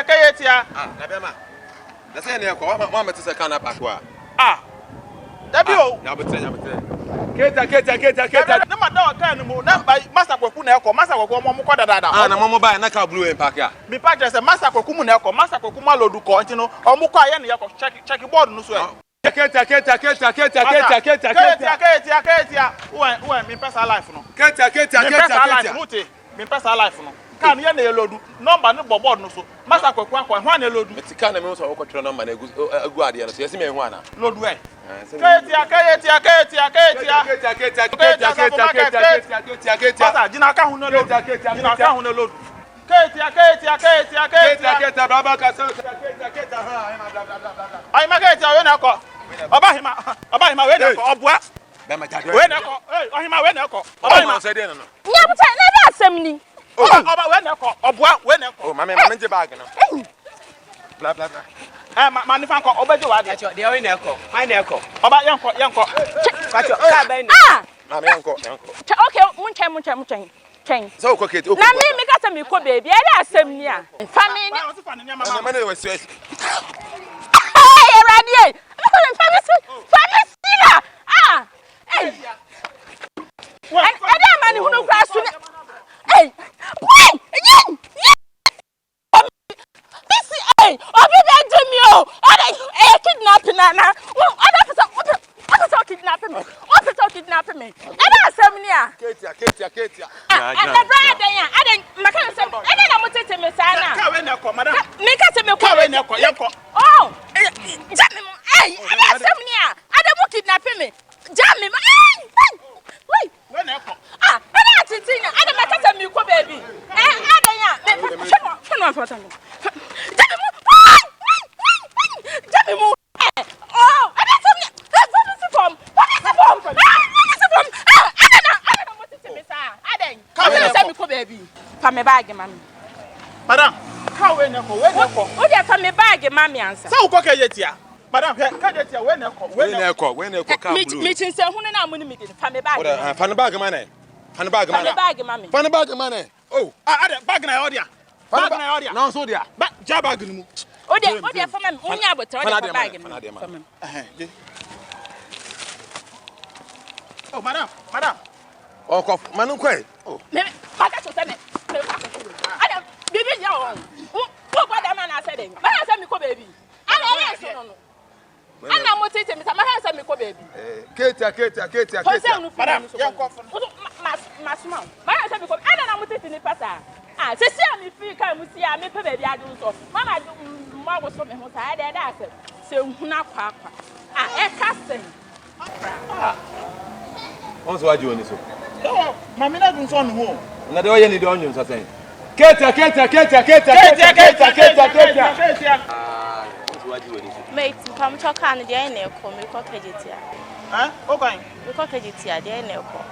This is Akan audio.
Kayetia. Ah, Nabema. That's any of Mama to say can up aqua. Ah, Dabio. Keta. No matter can mo na by Master Kwaku na ekọ Master Kwaku mo ko dada. Ah, na mo buy na ka blue en pack ya. Me pack say Master Kwaku mu na ekọ Master Kwaku ma lodu ko nti no omo ko aye na yakọ check board no so e. Keta. Uwe me pesa life no. Keta. Muti. Me pesa life no. Kan ye na elodu number no board no so Master Kwaku akọ hwan na elodu. Me tika na me so ko tro number na agu ade no so yesi me hwan na. Lodu e. Ketia. Pasa jina ka hu na lodu. Ketia. Baba ka so Ketia ha ai ma Ketia we na ko. Oba hima we na ko obua. Be ma jade. We na ko. Ohima we na ko. Oba hima say dey no. Nya buta na da asem ni. Oba we na ko. Obua we na ko. Oh, mama nje bag no. Bla. Ma ni fan ko obeje wa de. Acho, dey we na ko. Why na ko? Oba yenko. Acho, ka ba ni. Ah! Mama yenko. Okay, mun chen. So ko Kate. Na me ka se me ko baby, e da asem ni a. Family. Mama na we say. Hey, radio. Family. Ah! Hey. Ada mani hunu kwa su. Hey. Wait! Yin! This hey, obi be do me o. Ada kidnapping na. Ada kidnapping me. What kidnapping me? Ada asem ni a. Ketia. Na brother ya. Ada maka asem. Ada na mutete me sana. Ka we na ko madam. Me ka se me ko. Ka we na ko yenko. Oh. Jam me. Hey, ada asem ni a. Ada mo kidnapping me. Jam me. Wait. We na ko. Ah, ada titina. Ada maka se me ko baby. Ada ya. Fun for time. Jam me. Oh, ada asem ni. What is form? Ada mo tete me sa. Ada. Ka we se me ko baby. Pa me bag mami. Madam, ka we na ko. O dey fa me bag mami answer. Sa uko Kayetia. Madam, Kayetia we na ko. We na ko ka blue. Me chin se hunu na muni me dey fa me bag. Oda fan bag man eh. Fan bag mami. Fan bag man eh. Oh, Ada bag na odia. Bag na odia. No so dia. Ba ja bag ni mu. O dey fa me unya botre o dey fa bag me. Oh, madam. Oh, ko manu kwai. Oh. Me bag to say me. Ada bibi ya o. Wo bada man na say dem. Ba na say me ko baby. Ana so no. Ana mo tete me sa ma say me ko baby. Ketia. Madam, yenko. Masuma. Ba na say me ko. Ana na mo tete ni pasa. Ah, se si ami fi ka mu si ami pe baby adu so. Mama mo go so me ho sa ada da se. Se huna kwa. Ah, e ka sen. On so waji oni so. No, mami na dun so no ho. Na de oye ni de onyu so sen. Ketia. Ah, On so waji oni so. Mate, come talk on the ene ko me ko kejitia. O kan. Me ko kejitia de ene ko.